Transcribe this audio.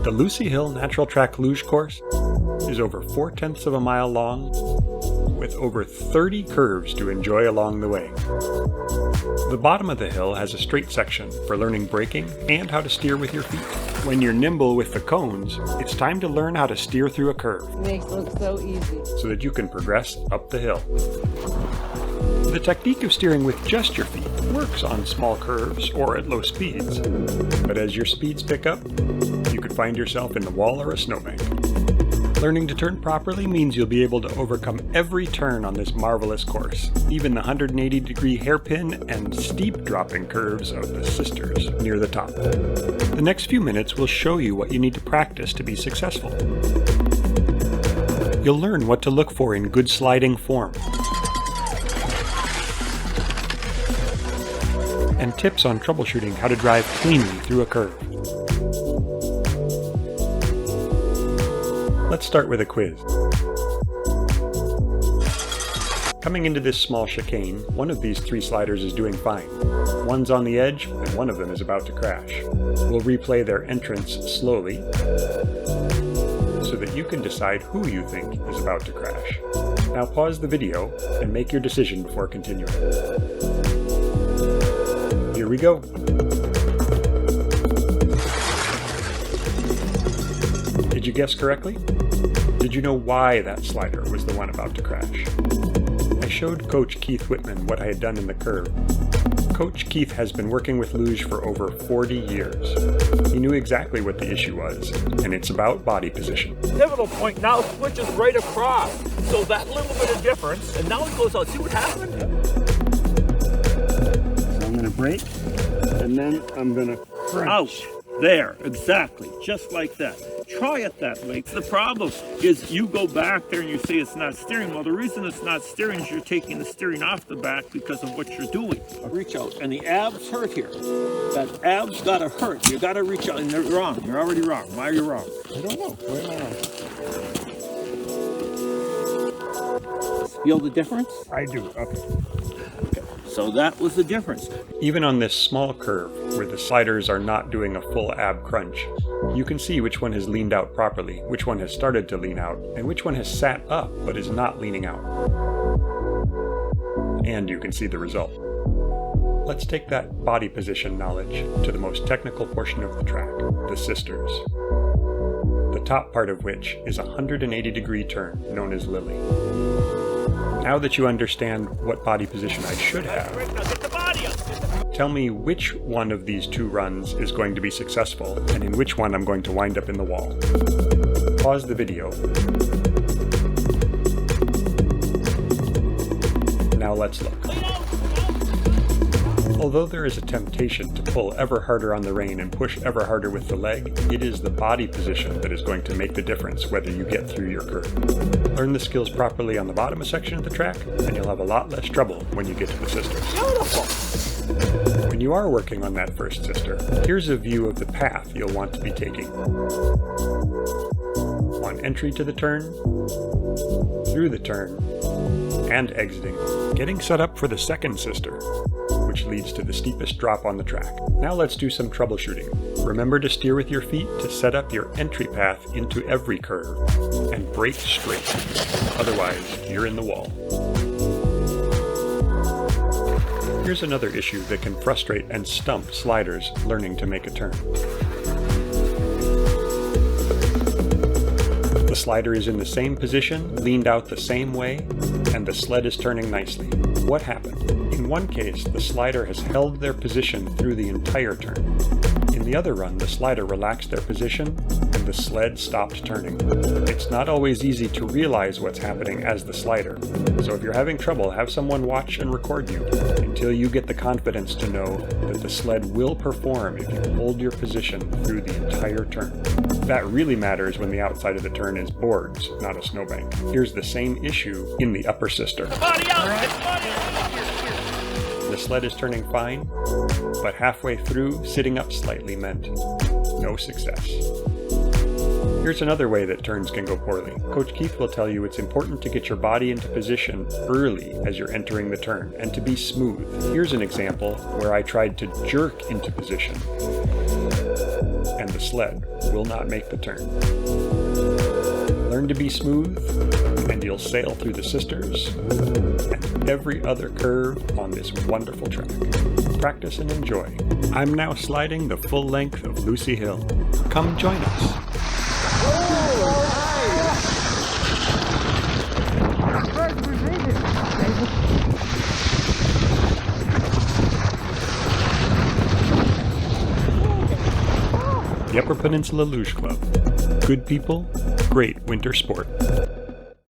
The Lucy Hill Natural Track Luge course is over 4/10 of a mile long, with over 30 curves to enjoy along the way. The bottom of the hill has a straight section for learning braking and how to steer with your feet. When you're nimble with the cones, it's time to learn how to steer through a curve. It makes it look so easy. So that you can progress up the hill. The technique of steering with just your feet works on small curves or at low speeds, but as your speeds pick up, you could find yourself in the wall or a snowbank. Learning to turn properly means you'll be able to overcome every turn on this marvelous course, even the 180-degree hairpin and steep dropping curves of the sisters near the top. The next few minutes will show you what you need to practice to be successful. You'll learn what to look for in good sliding form, and tips on troubleshooting how to drive cleanly through a curve. Let's start with a quiz. Coming into this small chicane, one of these 3 sliders is doing fine. One's on the edge, and one of them is about to crash. We'll replay their entrance slowly, so that you can decide who you think is about to crash. Now pause the video and make your decision before continuing. Here we go. Did you guess correctly? Did you know why that slider was the one about to crash? I showed Coach Keith Whitman what I had done in the curve. Coach Keith has been working with Luge for over 40 years. He knew exactly what the issue was, and it's about body position. Pivotal point now switches right across. So that little bit of difference, and now it goes out. See what happened? So I'm going to brake, and then I'm going to crunch. Ouch. There, exactly, just like that. Try it that way. The problem is you go back there and you say it's not steering. Well, the reason it's not steering is you're taking the steering off the back because of what you're doing. Reach out, and the abs hurt here. That abs gotta hurt. You gotta reach out, and they're wrong. You're already wrong. Why are you wrong? I don't know. Where am I wrong? Feel the difference? I do. Okay. So that was the difference. Even on this small curve, where the sliders are not doing a full ab crunch, you can see which one has leaned out properly, which one has started to lean out, and which one has sat up but is not leaning out. And you can see the result. Let's take that body position knowledge to the most technical portion of the track, the sisters. The top part of which is a 180-degree turn known as Lily. Now that you understand what body position I should have, tell me which one of these 2 runs is going to be successful and in which one I'm going to wind up in the wall. Pause the video. Now let's look. Although there is a temptation to pull ever harder on the rein and push ever harder with the leg, it is the body position that is going to make the difference whether you get through your curve. Learn the skills properly on the bottom section of the track, and you'll have a lot less trouble when you get to the sisters. Beautiful. When you are working on that first sister, here's a view of the path you'll want to be taking. On entry to the turn, through the turn, and exiting. Getting set up for the second sister, which leads to the steepest drop on the track. Now let's do some troubleshooting. Remember to steer with your feet to set up your entry path into every curve, and brake straight. Otherwise, you're in the wall. Here's another issue that can frustrate and stump sliders learning to make a turn. The slider is in the same position, leaned out the same way, and the sled is turning nicely. What happened? In one case, the slider has held their position through the entire turn. In the other run, the slider relaxed their position, and the sled stopped turning. It's not always easy to realize what's happening as the slider, so if you're having trouble, have someone watch and record you until you get the confidence to know that the sled will perform if you hold your position through the entire turn. That really matters when the outside of the turn is boards, not a snowbank. Here's the same issue in the upper sister. Body out! Body out! The sled is turning fine, but halfway through, sitting up slightly meant no success. Here's another way that turns can go poorly. Coach Keith will tell you it's important to get your body into position early as you're entering the turn, and to be smooth. Here's an example where I tried to jerk into position. and the sled will not make the turn. Learn to be smooth, and you'll sail through the Sisters and every other curve on this wonderful track. Practice and enjoy. I'm now sliding the full length of Lucy Hill. Come join us. The Upper Peninsula Luge Club. Good people, great winter sport.